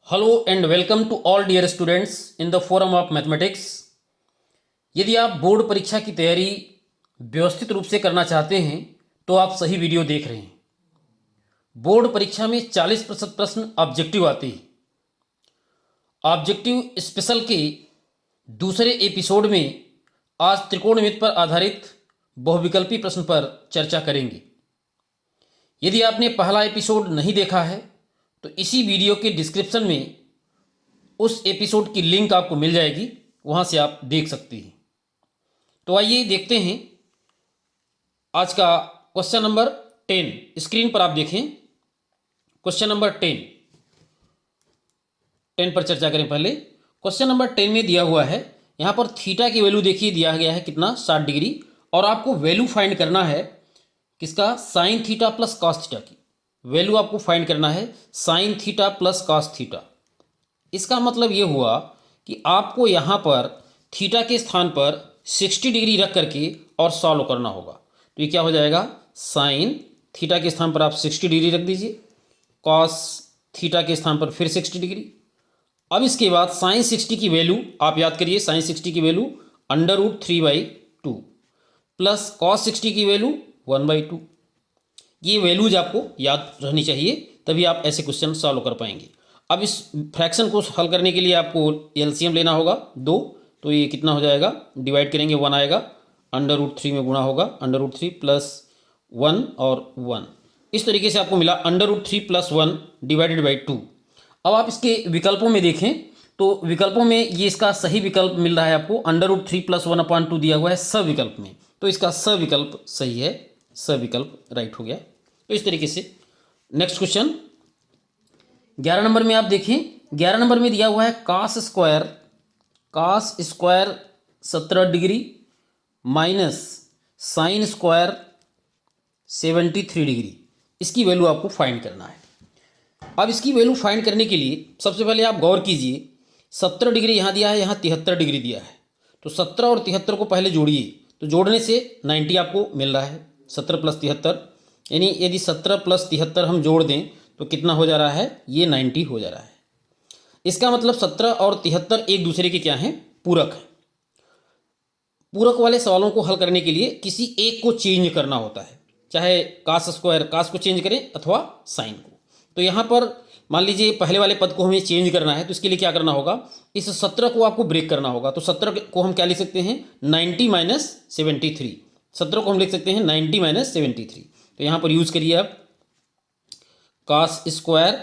Hello and welcome to all dear students in the forum of mathematics. यदि आप board परीक्षा की तैयारी व्यवस्थित रूप से करना चाहते हैं तो आप सही वीडियो देख रहे हैं। बोर्ड परीक्षा में 40% प्रश्न ऑब्जेक्टिव आते हैं। ऑब्जेक्टिव स्पेशल के दूसरे एपिसोड में आज त्रिकोणमिति पर आधारित बहुविकल्पी प्रश्न पर चर्चा करेंगे। यदि आपने पहला एपिसोड नहीं देखा है तो इसी वीडियो के डिस्क्रिप्शन में उस एपिसोड की लिंक आपको मिल जाएगी, वहाँ से आप देख सकते हैं। तो आइए देखते हैं आज का क्वेश्चन नंबर 10। स्क्रीन पर आप देखें क्वेश्चन नंबर 10 पर चर्चा करें। पहले क्वेश्चन नंबर 10 में दिया हुआ है, यहाँ पर थीटा की वैल्यू देखिए दिया गया है कितना 60 डिग्री, और आपको वैल्यू फाइंड करना है किसका, sign theta plus cos theta की वैल्यू आपको फाइंड करना है, sine theta plus cos theta. इसका मतलब ये हुआ कि आपको यहाँ पर थीटा के स्थान पर 60 डिग्री रख करके और सॉल्व करना होगा। तो ये क्या हो जाएगा, साइन थीटा के स्थान पर आप 60 डिग्री रख दीजिए, कॉस थीटा के स्थान पर फिर 60 डिग्री। अब इसके बाद साइन 60 की वैल्यू आप याद करिए, साइन 60 की वैल्यू √3/2 प्लस कॉस 60 की वैल्यू 1/2। ये वैल्यूज आपको याद रहनी चाहिए, तभी आप ऐसे क्वेश्चन सॉल्व कर पाएंगे। अब इस फ्रैक्शन को हल करने के लिए आपको एलसीएम लेना होगा 2, तो ये कितना हो जाएगा, डिवाइड करेंगे 1 आएगा, √3 में गुणा होगा, √3 प्लस 1 और 1, इस तरीके से आपको मिला √3 प्लस 1 डिवाइडेड बाई 2। अब आप इसके विकल्पों में देखें तो विकल्पों में ये इसका सही विकल्प मिल रहा है आपको, √3 प्लस 1/2 दिया हुआ है सविकल्प में, तो इसका सविकल्प सही है, सविकल्प राइट हो गया। तो इस तरीके से नेक्स्ट क्वेश्चन 11 नंबर में आप देखें, 11 नंबर में दिया हुआ है cos square 17 degree minus sine square 73 degree, इसकी वैल्यू आपको फाइंड करना है। अब इसकी वैल्यू फाइंड करने के लिए सबसे पहले आप गौर कीजिए, 17 डिग्री यहाँ दिया है, यहाँ 73 डिग्री दिया है, तो 17 और 73 को पहले जोड़िए, तो जोड़ने से 90 आपको मिल रहा है, 17 प्लस 73, यानी यदि 17 प्लस 73 हम जोड़ दें तो कितना हो जा रहा है, ये 90 हो जा रहा है। इसका मतलब 17 और 73 एक दूसरे के क्या हैं, पूरक हैं। पूरक वाले सवालों को हल करने के लिए किसी एक को चेंज करना होता है, चाहे कास स्क्वायर कास को चेंज करें अथवा साइन को। तो यहाँ पर मान लीजिए पहले वाले पद को हमें चेंज करना है, तो इसके लिए क्या करना होगा, इस 17 को आपको ब्रेक करना होगा। तो 17 को हम क्या लिख सकते हैं, 90 माइनस 73, 17 को हम लिख सकते हैं 90 माइनस 73। तो यहाँ पर यूज़ करिए आप कास स्क्वायर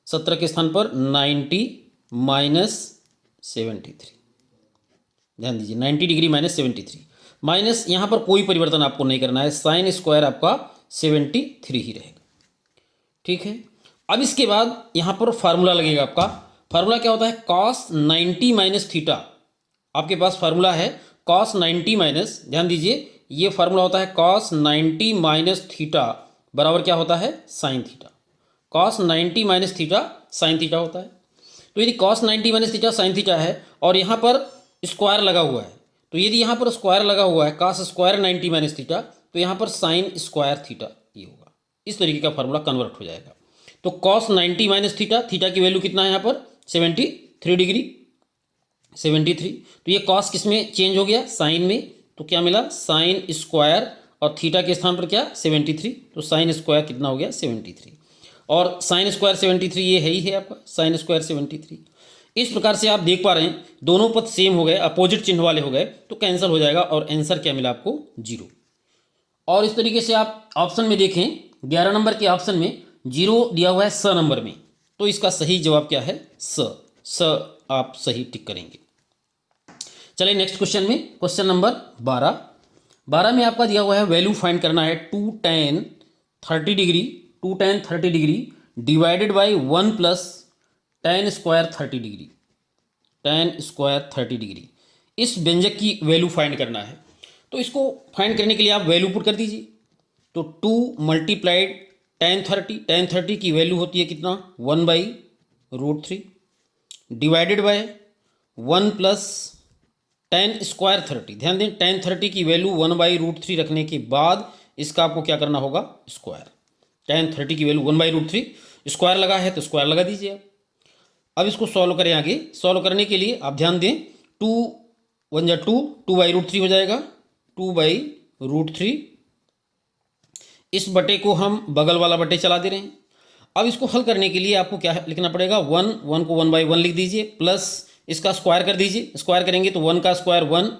17 के स्थान पर 90 माइनस 73, ध्यान दीजिए 90 डिग्री माइनस 73, माइनस यहाँ पर कोई परिवर्तन आपको नहीं करना है, साइन स्क्वायर आपका 73 ही रहेगा, ठीक है। अब इसके बाद यहाँ पर फार्मूला लगेगा आपका, फार्मूला क्या होता है, कॉस 90 माइनस थीटा, आपके पास फार्मूला है कॉस 90 माइनस, ध्यान दीजिए ये फार्मूला होता है कॉस 90 माइनस थीटा बराबर क्या होता है, sine theta. Cos 90 minus theta sine theta होता है। तो यदि cos 90 minus theta sine theta है और यहाँ पर स्क्वायर लगा हुआ है, तो यदि यहाँ पर स्क्वायर लगा हुआ है कॉस स्क्वायर 90 माइनस थीटा, तो यहाँ पर साइन स्क्वायर थीटा ये होगा, इस तरीके का फार्मूला कन्वर्ट हो जाएगा। तो कॉस 90 माइनस थीटा, थीटा की वैल्यू कितना है यहाँ पर 73 डिग्री, 73, तो ये कॉस किस में चेंज हो गया, साइन में, तो क्या मिला साइन स्क्वायर, और थीटा के स्थान पर क्या 73, तो साइन स्क्वायर कितना हो गया 73, और साइन स्क्वायर 73 ये है ही है आपका साइन स्क्वायर 73। इस प्रकार से आप देख पा रहे हैं दोनों पद सेम हो गए, अपोजिट चिन्ह वाले हो गए, तो कैंसिल हो जाएगा और आंसर क्या मिला आपको 0। और इस तरीके से आप ऑप्शन में देखें 11 नंबर के ऑप्शन में 0 दिया हुआ है स नंबर में, तो इसका सही जवाब क्या है, स आप सही टिक करेंगे। चलिए नेक्स्ट क्वेश्चन में, क्वेश्चन नंबर 12 में आपका दिया हुआ है वैल्यू फाइंड करना है 2 tan 30 degree divided by 1 plus tan square 30 degree, tan square 30 degree, इस व्यंजक की वैल्यू फाइंड करना है। तो इसको फाइंड करने के लिए आप वैल्यू पुट कर दीजिए, तो 2 मल्टीप्लाइड tan 30 की वैल्यू होती है कितना 1/√3 divided by 1 plus tan square 30, ध्यान दें tan 30 की वैल्यू 1/√3 रखने के बाद इसका आपको क्या करना होगा, स्क्वायर, tan 30 की वैल्यू 1/√3, स्क्वायर लगा है तो स्क्वायर लगा दीजिए आप। अब इसको सॉल्व करें आगे। सॉल्व करने के लिए आप ध्यान दें, 2 1 जा 2, 2/√3 हो जाएगा, 2/√3। इस बटे को हम बगल वाला बटे चला दे रहे हैं। अब इसको हल करने के लिए आपको क्या लिखना पड़ेगा, 1 को 1/1 लिख दीजिए, प्लस इसका स्क्वायर कर दीजिए। स्क्वायर करेंगे तो 1 का स्क्वायर 1,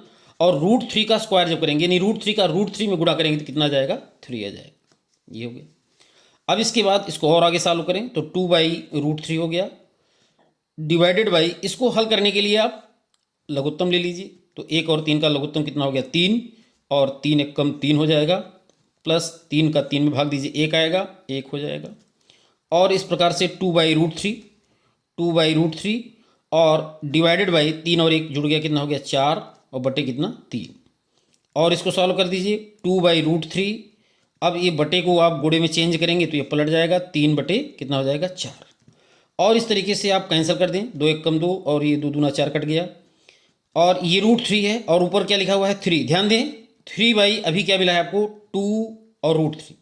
और √3 का स्क्वायर जब करेंगे, यानी √3 का √3 में गुणा करेंगे तो कितना आ जाएगा, 3 आ जाएगा। ये हो गया। अब इसके बाद इसको और आगे सॉल्व करें तो 2/√3 हो गया, डिवाइडेड बाई, इसको हल करने के लिए आप लघुत्तम ले लीजिए। तो 1 और 3 का लघुत्तम कितना हो गया, 3, और 3 एक कम 3 हो जाएगा, प्लस 3 का 3 में भाग दीजिए, 1 आएगा, 1 हो जाएगा। और इस प्रकार से 2/√3 और डिवाइडेड बाई 3 और 1 जुड़ गया, कितना हो गया, 4, और बटे कितना, 3। और इसको सॉल्व कर दीजिए, 2/√3। अब ये बटे को आप गुणे में चेंज करेंगे तो ये पलट जाएगा, 3 बटे कितना हो जाएगा, 4। और इस तरीके से आप कैंसिल कर दें, 2 1 कम 2, और ये 2 दूना 4 कट गया, और ये √3 है, और ऊपर क्या लिखा हुआ है, 3। ध्यान दें, 3 अभी क्या मिला है आपको, 2 और √3।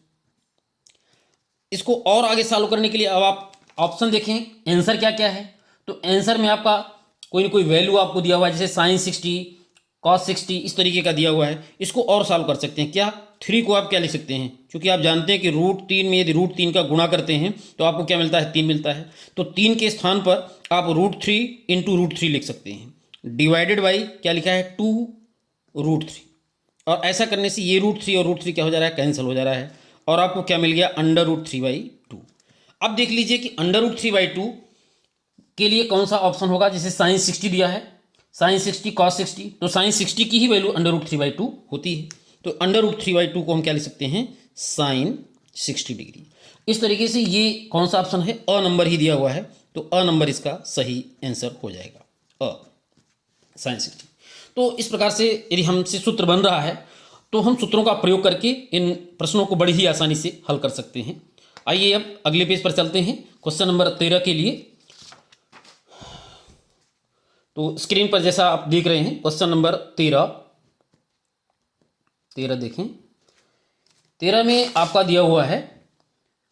इसको और आगे सॉल्व करने के लिए अब आप ऑप्शन देखें, आंसर क्या क्या है। तो आंसर में आपका कोई ना कोई वैल्यू आपको दिया हुआ है, जैसे sin 60, cos 60, इस तरीके का दिया हुआ है। इसको और सॉल्व कर सकते हैं। क्या, 3 को आप क्या लिख सकते हैं, क्योंकि आप जानते हैं कि √3 में यदि √3 का गुणा करते हैं तो आपको क्या मिलता है, 3 मिलता है। तो 3 के स्थान पर आप √3 × √3 लिख सकते हैं, डिवाइडेड बाई क्या लिखा है, 2√3। और ऐसा करने से ये √3 और √3 क्या हो जा रहा है, कैंसिल हो जा रहा है, और आपको क्या मिल गया, √3/2। अब देख लीजिए कि √3/2 के लिए कौन सा ऑप्शन होगा। जैसे sin 60 दिया है, sin 60 cos 60, तो sin 60 की ही वैल्यू √3/2 होती है। तो √3/2 को हम क्या लिख सकते हैं, sin 60 डिग्री। इस तरीके से ये कौन सा ऑप्शन है, अ नंबर ही दिया हुआ है, तो अ नंबर इसका सही आंसर हो जाएगा, sin 60। तो इस प्रकार से यदि हमसे सूत्र बन रहा है तो हम सूत्रों का प्रयोग करके इन प्रश्नों को बड़ी ही आसानी से हल कर सकते हैं। आइए अब अगले पेज पर चलते हैं, क्वेश्चन नंबर 13 के लिए। तो स्क्रीन पर जैसा आप देख रहे हैं, क्वेश्चन नंबर 13 देखें। 13 में आपका दिया हुआ है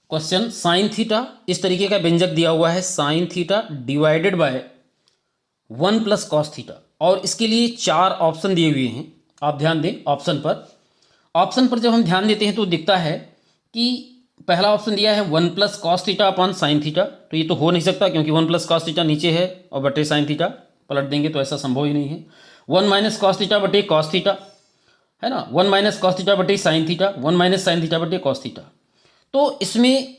क्वेश्चन, sin थीटा, इस तरीके का व्यंजक दिया हुआ है, sin theta divided by 1 + cos theta, और इसके लिए 4 ऑप्शन दिए हुए हैं। आप ध्यान दें ऑप्शन पर। ऑप्शन पर जब हम ध्यान देते हैं तो दिखता है कि पहला ऑप्शन दिया है 1 + cos theta upon sin theta. तो ये तो हो नहीं सकता, क्योंकि 1 + cos थीटा नीचे है और बटे sin थीटा, पलट देंगे तो ऐसा संभव ही नहीं है। 1 - cos थीटा बटे cos थीटा, है ना, 1 - cos थीटा बटे sin थीटा, 1 - sin थीटा बटे cos थीटा। तो इसमें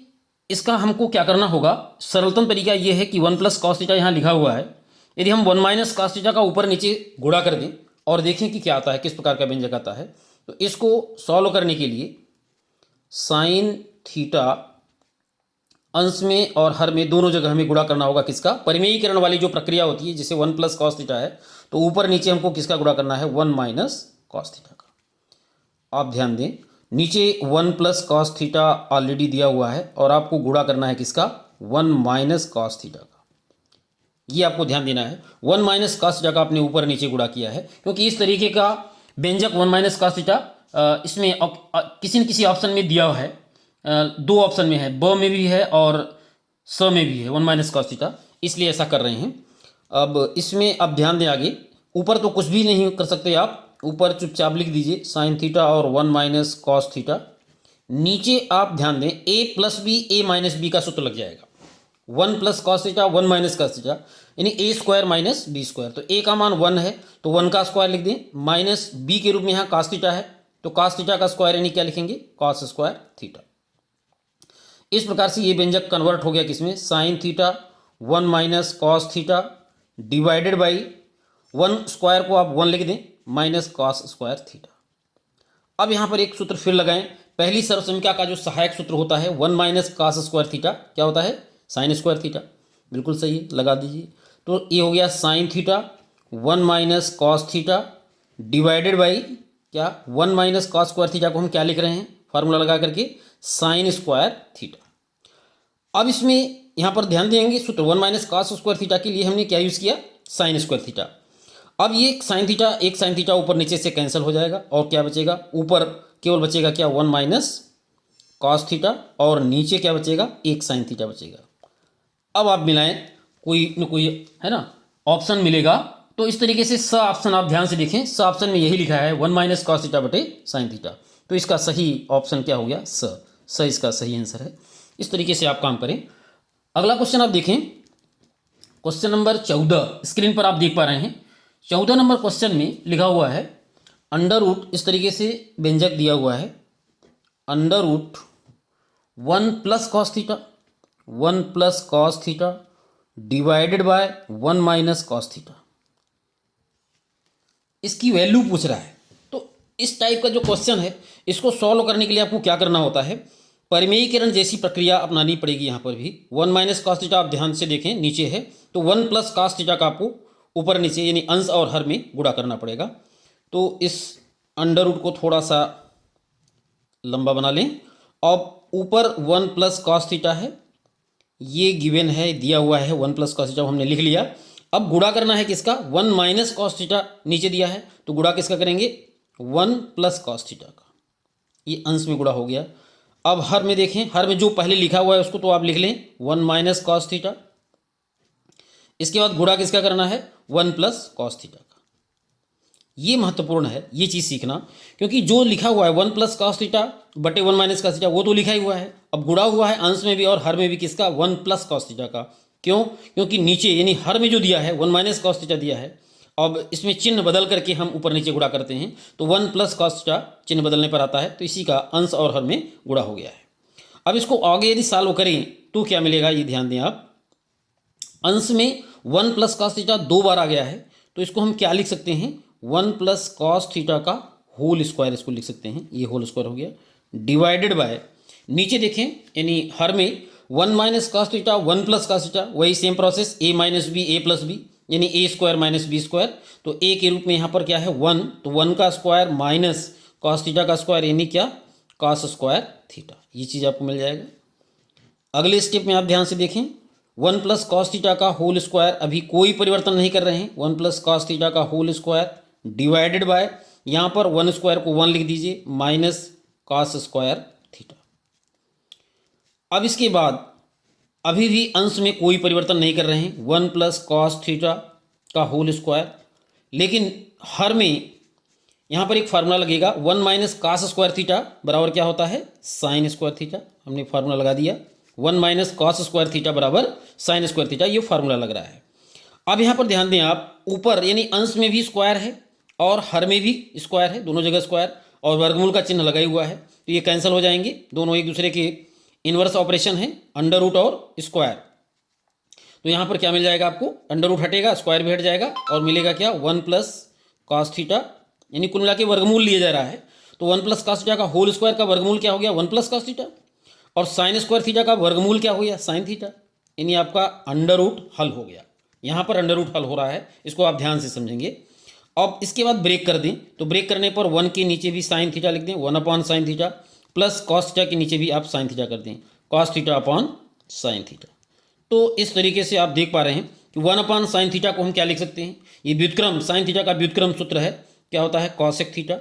इसका हमको क्या करना होगा, सरलतम तरीका ये है कि 1 + cos थीटा यहाँ लिखा हुआ है, यदि हम 1 - cos थीटा का ऊपर नीचे गुणा कर दें और देखें कि क्या आता है, किस प्रकार का व्यंजक आता है, तो इसको सॉल्व करने के लिए sin थीटा अंश में और हर में दोनों जगह हमें गुणा करना होगा, किसका, परिमेयीकरण वाली जो प्रक्रिया होती है, जैसे 1 + cos थीटा है तो ऊपर नीचे हमको किसका गुणा करना है, 1 - cos थीटा का। आप ध्यान दें, नीचे 1 + cos थीटा ऑलरेडी दिया हुआ है और आपको गुणा करना है किसका, 1 - cos थीटा का। ये आपको ध्यान देना है, 1 - cos थीटा का आपने ऊपर नीचे गुणा किया है, क्योंकि इस तरीके का व्यंजक 1 - cos थीटा इसमें किसी न किसी ऑप्शन में दिया हुआ है, 2 ऑप्शन में है, ब में भी है और स में भी है 1 - cos थीटा, इसलिए ऐसा कर रहे हैं। अब इसमें आप ध्यान दें, आगे ऊपर तो कुछ भी नहीं कर सकते आप, ऊपर चुपचाप लिख दीजिए sin थीटा और 1 - cos थीटा। नीचे आप ध्यान दें, a + b a - b का सूत्र लग जाएगा, 1 + cos थीटा 1 - cos थीटा, यानी a² - b²। तो a का मान 1 है तो 1 का स्क्वायर लिख दें, माइनस b के रूप में यहाँ cos थीटा है तो cos थीटा का स्क्वायर यानी क्या लिखेंगे, cos² थीटा। इस प्रकार से ये व्यंजक कन्वर्ट हो गया किसमें, sin theta 1 - cos theta divided by 1 square को आप 1 लिख दें, माइनस cos² थीटा। अब यहाँ पर एक सूत्र फिर लगाएं, पहली सर्वसंख्या का जो सहायक सूत्र होता है 1 - cos² थीटा क्या होता है, sin² थीटा। बिल्कुल सही, लगा दीजिए। तो ये हो गया sin theta 1 - cos theta divided by क्या, 1 - cos² थीटा को हम क्या लिख रहे हैं, फार्मूला लगा करके sin² थीटा। अब इसमें यहाँ पर ध्यान देंगे, सूत्र 1 - cos² थीटा के लिए हमने क्या यूज़ किया, sin² थीटा। अब ये sin थीटा, एक sin थीटा ऊपर नीचे से कैंसिल हो जाएगा और क्या बचेगा, ऊपर केवल बचेगा क्या, 1 - cos थीटा, और नीचे क्या बचेगा, एक sin थीटा बचेगा। अब आप मिलाएं, कोई न कोई, है ना, ऑप्शन मिलेगा। तो इस तरीके से स ऑप्शन आप ध्यान से देखें, स ऑप्शन में यही लिखा है 1 माइनस कॉस थीटा बटे साइन थीटा। तो इसका सही ऑप्शन क्या हो गया? स इसका सही आंसर है। इस तरीके से आप काम करें। अगला क्वेश्चन आप देखें, क्वेश्चन नंबर 14 स्क्रीन पर आप देख पा रहे हैं। 14 नंबर क्वेश्चन में लिखा हुआ है अंडर रूट, इस तरीके से व्यंजक दिया हुआ है under root 1 plus cos theta, 1 plus cos theta divided by 1 minus cos theta. इसकी वैल्यू पूछ रहा है। तो इस टाइप का जो क्वेश्चन है, इसको सॉल्व करने के लिए आपको क्या करना होता है? परिमेयीकरण जैसी प्रक्रिया अपनानी पड़ेगी। यहाँ पर भी 1 माइनस कॉस थीटा आप ध्यान से देखें नीचे है, तो 1 प्लस कॉस थीटा का आपको ऊपर नीचे यानी अंश और हर में गुणा करना पड़ेगा। तो इस अंडर रूट को थोड़ा सा लंबा बना लें। अब ऊपर 1 प्लस कॉस थीटा है, ये गिवन है, दिया हुआ है 1 प्लस कॉस थीटा, हमने लिख लिया। अब गुणा करना है किसका? 1 माइनस कॉस थीटा नीचे दिया है, तो गुणा किसका करेंगे? 1 प्लस कॉस थीटा का। ये अंश में गुणा हो गया। अब हर में देखें, हर में जो पहले लिखा हुआ है उसको तो आप लिख लें 1 माइनस कॉस थीटा। इसके बाद गुणा किसका करना है? 1 प्लस कॉस थीटा का। ये महत्वपूर्ण है, ये चीज़ सीखना, क्योंकि जो लिखा हुआ है 1 प्लस कॉस थीटा बटे 1 माइनस कॉस थीटा वो तो लिखा ही हुआ है। अब गुणा हुआ है अंश में भी और हर में भी किसका? 1 प्लस कॉस थीटा का। क्यों? क्योंकि नीचे यानी हर में जो दिया है 1 माइनस कॉस थीटा दिया है। अब इसमें चिन्ह बदल करके हम ऊपर नीचे गुणा करते हैं, तो 1 प्लस कॉस थीटा चिन्ह बदलने पर आता है, तो इसी का अंश और हर में गुणा हो गया है। अब इसको आगे यदि सॉल्व करें तो क्या मिलेगा, ये ध्यान दें आप। अंश में 1 प्लस कॉस थीटा 2 बार आ गया है, तो इसको हम क्या लिख सकते हैं? 1 प्लस कॉस थीटा का होल स्क्वायर इसको लिख सकते हैं, ये होल स्क्वायर हो गया, डिवाइडेड बाय, नीचे देखें यानी हर में 1 minus cos theta 1 plus cos theta, वही सेम प्रोसेस, ए माइनस बी ए प्लस बी यानी ए स्क्वायर माइनस बी स्क्वायर। तो ए के रूप में यहाँ पर क्या है? 1, तो 1 का स्क्वायर माइनस कॉस थीटा का स्क्वायर यानी क्या? Cos square theta. ये चीज़ आपको मिल जाएगा। अगले स्टेप में आप ध्यान से देखें, 1 प्लस कॉस थीटा का होल स्क्वायर, अभी कोई परिवर्तन नहीं कर रहे हैं, 1 प्लस कॉस थीटा का होल स्क्वायर डिवाइडेड बाय, यहाँ पर 1 स्क्वायर को 1 लिख दीजिए, माइनस कॉस स्क्वायर थीटा। अब इसके बाद अभी भी अंश में कोई परिवर्तन नहीं कर रहे हैं, 1 प्लस कॉस थीटा का होल स्क्वायर, लेकिन हर में यहाँ पर एक फार्मूला लगेगा, 1 माइनस कॉस स्क्वायर थीटा बराबर क्या होता है? Sign square theta. हमने फार्मूला लगा दिया, 1 माइनस कॉस स्क्वायर थीटा बराबर साइन स्क्वायर थीटा, ये फार्मूला लग रहा है। अब यहाँ पर ध्यान दें आप, ऊपर यानी अंश में भी स्क्वायर है और हर में भी स्क्वायर है, दोनों जगह स्क्वायर, और वर्गमूल का चिन्ह लगा ही हुआ है, तो ये कैंसिल हो जाएंगे, दोनों एक दूसरे के इन्वर्स ऑपरेशन है, अंडर रूट और स्क्वायर। तो यहाँ पर क्या मिल जाएगा आपको? अंडर रूट हटेगा, स्क्वायर भी हट जाएगा, और मिलेगा क्या? 1 प्लस कॉस थीटा, यानी कुल मिला के वर्गमूल लिया जा रहा है, तो 1 प्लस कॉस थीटा का होल स्क्वायर का वर्गमूल क्या हो गया? 1 प्लस कॉस थीटा, और साइन स्क्वायर थीटा का वर्गमूल क्या हो गया? साइन थीटा, यानी आपका अंडर रूट हल हो गया। यहाँ पर अंडर रूट हल हो रहा है, इसको आप ध्यान से समझेंगे। अब इसके बाद ब्रेक कर दें, तो ब्रेक करने पर 1 के नीचे भी साइन थीटा लिख दें, 1 upon sine theta, plus cos theta के नीचे भी आप साइन थीटा कर दें, cos theta upon sine theta. तो इस तरीके से आप देख पा रहे हैं कि 1 अपॉन साइन थीटा को हम क्या लिख सकते हैं? ये व्युत्क्रम, साइन थीटा का व्युत्क्रम सूत्र है, क्या होता है? Cosec theta,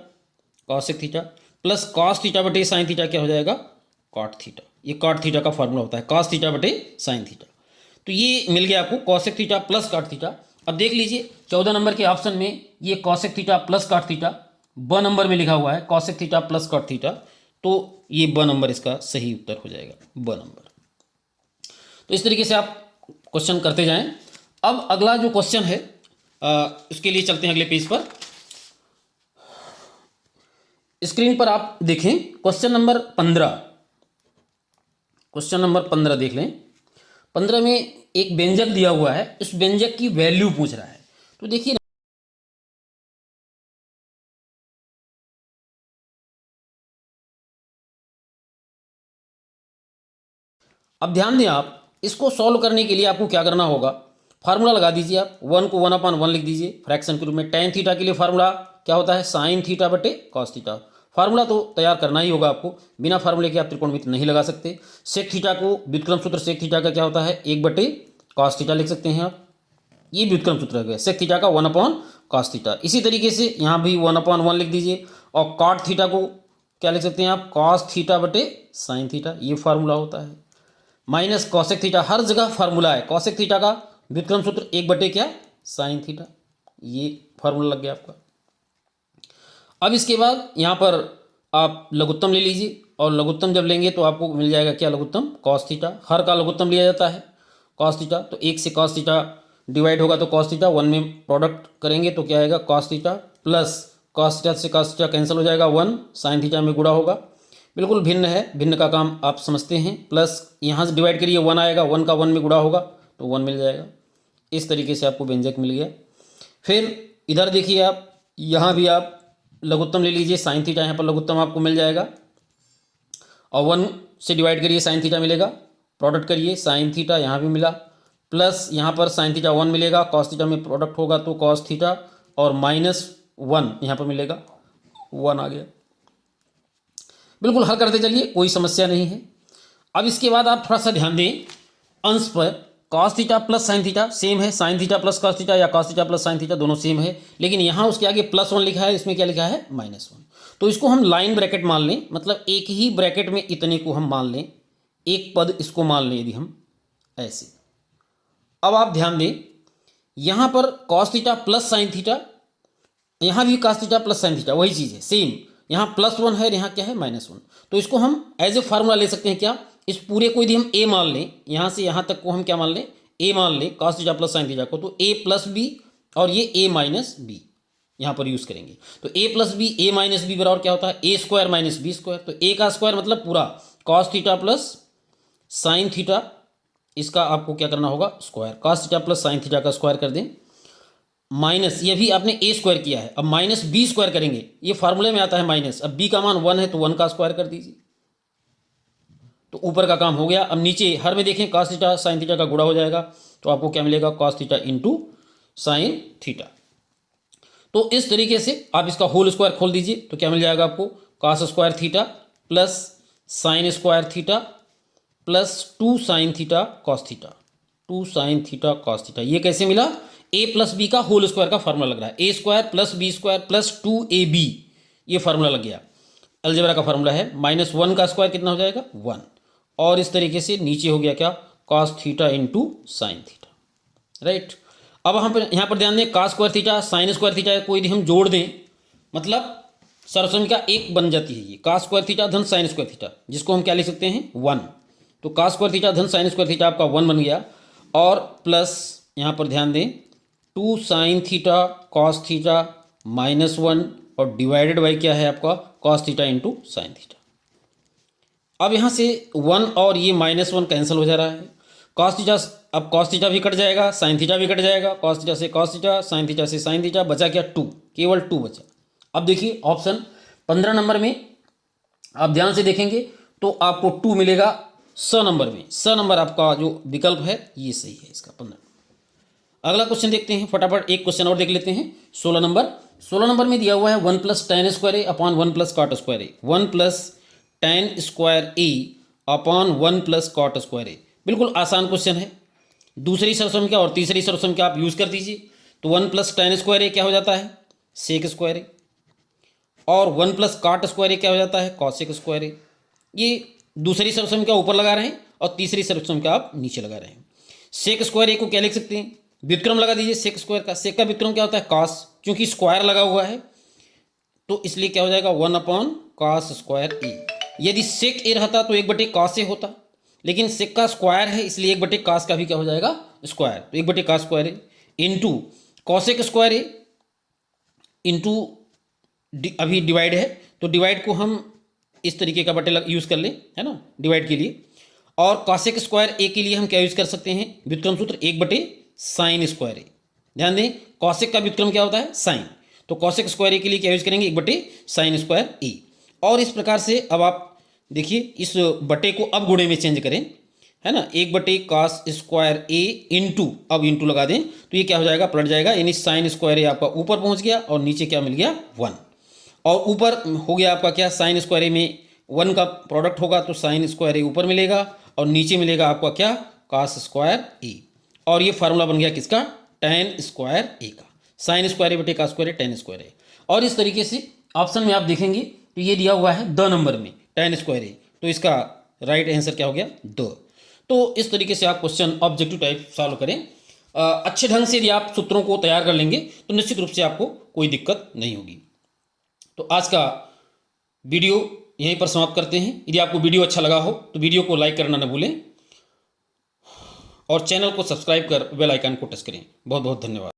cosec theta plus cos theta बटे साइन थीटा क्या हो जाएगा? Cot theta. ये कॉट थीटा का फॉर्मूला होता है, कॉस थीटा बटे साइन थीटा। तो ये मिल गया आपको cosec theta plus cot theta. अब देख लीजिए 14 नंबर के ऑप्शन में ये cosec theta plus cot theta ब नंबर में लिखा हुआ है, cosec theta plus cot theta, तो ये ब नंबर इसका सही उत्तर हो जाएगा, ब नंबर। तो इस तरीके से आप क्वेश्चन करते जाएं। अब अगला जो क्वेश्चन है उसके लिए चलते हैं अगले पेज पर। स्क्रीन पर आप देखें क्वेश्चन नंबर 15, क्वेश्चन नंबर 15 देख लें। 15 में एक व्यंजक दिया हुआ है, इस व्यंजक की वैल्यू पूछ रहा है। तो देखिए अब ध्यान दें आप, इसको सॉल्व करने के लिए आपको क्या करना होगा? फार्मूला लगा दीजिए आप, 1 को 1 अपॉन 1 लिख दीजिए फ्रैक्शन के रूप में। टेन थीटा के लिए फार्मूला क्या होता है? साइन थीटा बटे कॉस थीटा। फार्मूला तो तैयार करना ही होगा आपको, बिना फार्मूले के आप त्रिकोणमिति नहीं लगा सकते। सेक थीटा को व्युत्क्रम सूत्र सेक थीटा का क्या होता है? 1 बटे कॉस थीटा लिख सकते हैं आप, ये व्युत्क्रम सूत्र है सेक थीटा का 1 अपॉन कॉस थीटा। इसी तरीके से यहाँ भी 1 अपॉन 1 लिख दीजिए, और कॉट थीटा को क्या लिख सकते हैं आप? कॉस थीटा बटे साइन थीटा, ये फार्मूला होता है। माइनस कॉसेक थीटा, हर जगह फार्मूला है। कॉसेक थीटा का व्युत्क्रम सूत्र 1 क्या साइन थीटा, ये फार्मूला लग गया आपका। अब इसके बाद यहाँ पर आप लघुत्तम ले लीजिए, और लघुत्तम जब लेंगे तो आपको मिल जाएगा क्या लघुत्तम, कॉस थीटा। हर का लघुत्तम लिया जाता है कॉस थीटा, तो 1 से कॉस थीटा डिवाइड होगा तो कॉस थीटा, 1 में प्रोडक्ट करेंगे तो क्या आएगा cos theta, plus cos theta से कॉस थीटा कैंसिल हो जाएगा, 1 साइन थीटा में गुणा होगा। बिल्कुल भिन्न है, भिन्न का काम आप समझते हैं। प्लस यहाँ से डिवाइड करिए 1 आएगा, 1 का 1 में गुणा होगा तो 1 मिल जाएगा। इस तरीके से आपको व्यंजक मिल गया। फिर इधर देखिए आप, यहाँ भी आप लघुत्तम ले लीजिए साइन थीटा, यहाँ पर लघुत्तम आपको मिल जाएगा, और 1 से डिवाइड करिए साइन थीटा मिलेगा, प्रोडक्ट करिए साइन थीटा यहाँ भी मिला, प्लस यहाँ पर साइन थीटा 1 मिलेगा, कॉस थीटा में प्रोडक्ट होगा तो कॉस थीटा, और -1 यहाँ पर मिलेगा, 1 आ गया। बिल्कुल हल करते चलिए, कोई समस्या नहीं है। अब इसके बाद आप थोड़ा सा ध्यान दें अंश पर, cos theta plus sine theta same है, sine theta plus cos theta या cos theta plus sine theta दोनों सेम है, लेकिन यहाँ उसके आगे +1 लिखा है, इसमें क्या लिखा है -1। तो इसको हम लाइन ब्रैकेट मान लें, मतलब एक ही ब्रैकेट में इतने को हम मान लें, एक पद इसको मान लें यदि हम ऐसे। अब आप ध्यान दें यहाँ पर cos theta plus sine theta, यहाँ भी cos theta plus sine theta वही चीज़ है सेम, यहाँ +1 है, यहाँ क्या है -1। तो इसको हम एज ए फार्मूला ले सकते हैं क्या, इस पूरे को यदि हम a मान लें, यहाँ से यहाँ तक को हम क्या मान लें a मान लें, cos theta plus sine theta को, तो a प्लस बी और ये a माइनस बी यहाँ पर यूज़ करेंगे। तो a plus B a minus B बराबर क्या होता है a square minus B square. तो a का स्क्वायर मतलब पूरा cos theta plus sine theta, इसका आपको क्या करना होगा square, cos theta plus sine theta का स्क्वायर कर दें, माइनस ये भी आपने a स्क्वायर किया है, अब माइनस बी स्क्वायर करेंगे, ये फार्मूले में आता है माइनस, अब b का मान 1 है तो 1 का स्क्वायर कर दीजिए, तो ऊपर का काम हो गया। अब नीचे हर में देखें कॉस थीटा साइन थीटा का गुणा हो जाएगा, तो आपको क्या मिलेगा cos theta into sine theta. तो इस तरीके से आप इसका होल स्क्वायर खोल दीजिए, तो क्या मिल जाएगा आपको cos square theta plus sine square theta plus 2 sine theta cos theta, 2 sine theta cos theta. ये कैसे मिला, a प्लस बी का होल स्क्वायर का फार्मूला लग रहा है, a square plus B square plus 2ab, ये फार्मूला लग गया, अलजेब्रा का फार्मूला है। -1 का स्क्वायर कितना हो जाएगा 1, और इस तरीके से नीचे हो गया क्या cos theta into sine theta, right. अब हम यहाँ पर ध्यान दें cos square theta sine square theta को यदि हम जोड़ दें, मतलब सरसंख्या एक बन जाती है ये, कॉस स्क्वायर थीटा धन साइन स्क्वायर थीटा, जिसको हम क्या लिख सकते हैं 1। तो कॉस स्क्वायर थीटा धन साइन स्क्वायर थीटा आपका 1 बन गया, और प्लस यहाँ पर ध्यान दें 2 साइन थीटा कॉस थीटा -1, और डिवाइडेड बाई क्या है आपका cos theta into sine theta. अब यहाँ से 1 और ये -1 कैंसिल हो जा रहा है, कॉस थीटा, अब कॉस थीटा भी कट जाएगा, साइन थीटा भी कट जाएगा, कॉस थीटा से कॉस थीटा, साइन थीटा से साइन थीटा, बचा क्या 2, केवल 2 बचा। अब देखिए ऑप्शन 15 नंबर में आप ध्यान से देखेंगे तो आपको 2 मिलेगा, स नंबर में, स नंबर आपका जो विकल्प है ये सही है इसका 15। अगला क्वेश्चन देखते हैं फटाफट, एक क्वेश्चन और देख लेते हैं 16 नंबर। 16 नंबर में दिया हुआ है 1 + tan square a upon 1 + cot square a, 1 + tan square a upon 1 + cot square a। बिल्कुल आसान क्वेश्चन है, दूसरी सरसंख्या और तीसरी सरसंख्या आप यूज़ कर दीजिए। तो 1 + tan स्क्वायर a क्या हो जाता है सेक स्क्वायर a, और 1 + cot स्क्वायर a क्या हो जाता है कॉसेक स्क्वायर a। ये दूसरी सरसंख्या ऊपर लगा रहे हैं और तीसरी सरसंख्या आप नीचे लगा रहे हैं। सेक स्क्वायर a को क्या लिख सकते हैं, व्युत्क्रम लगा दीजिए सेक स्क्वायर का, सेक का व्युत्क्रम क्या होता है कॉस, क्योंकि स्क्वायर लगा हुआ है तो इसलिए क्या हो जाएगा 1 अपॉन कॉस स्क्वायर ए। यदि सेक ए रहता तो 1/cos कॉस ए होता, लेकिन सेक का स्क्वायर है इसलिए 1/cos कॉस का भी क्या हो जाएगा स्क्वायर, तो 1/cos कॉस स्क्वायर ए इंटू कॉसेक स्क्वायर ए इंटू अभी डिवाइड है तो डिवाइड को हम इस तरीके का बटे यूज़ कर लें, है ना, डिवाइड के लिए। और कॉसेक स्क्वायर ए के लिए हम क्या यूज़ कर सकते हैं व्युत्क्रम सूत्र 1/sin स्क्वायर ए। ध्यान दें कॉसेक का व्युत्क्रम क्या होता है साइन, तो कॉसेक स्क्वायर ए के लिए क्या यूज़ करेंगे 1/sin स्क्वायर ए। और इस प्रकार से अब आप देखिए इस बटे को अब गुणे में चेंज करें, है ना, 1/cos स्क्वायर ए इंटू, अब इंटू लगा दें तो ये क्या हो जाएगा पलट जाएगा, यानी साइन स्क्वायर ए आपका ऊपर पहुंच गया और नीचे क्या मिल गया 1, और ऊपर हो गया आपका क्या साइन स्क्वायर ए में 1 का प्रोडक्ट होगा तो साइन स्क्वायर ए ऊपर मिलेगा और नीचे मिलेगा आपका क्या कॉस स्क्वायर ए। और ये फार्मूला बन गया किसका tan स्क्वायर ए का, साइन स्क्वायर ए /cos स्क्वायर ए tan स्क्वायर ए। और इस तरीके से ऑप्शन में आप देखेंगे तो ये दिया हुआ है द नंबर में tan स्क्वायर ए, तो इसका राइट आंसर क्या हो गया द। तो इस तरीके से आप क्वेश्चन ऑब्जेक्टिव टाइप सॉल्व करें। अच्छे ढंग से यदि आप सूत्रों को तैयार कर लेंगे तो निश्चित रूप से आपको कोई दिक्कत नहीं होगी। तो आज का वीडियो यहीं पर समाप्त करते हैं। यदि आपको वीडियो अच्छा लगा हो तो वीडियो को लाइक करना न भूलें और चैनल को सब्सक्राइब कर बेल आइकन को टच करें। बहुत बहुत धन्यवाद।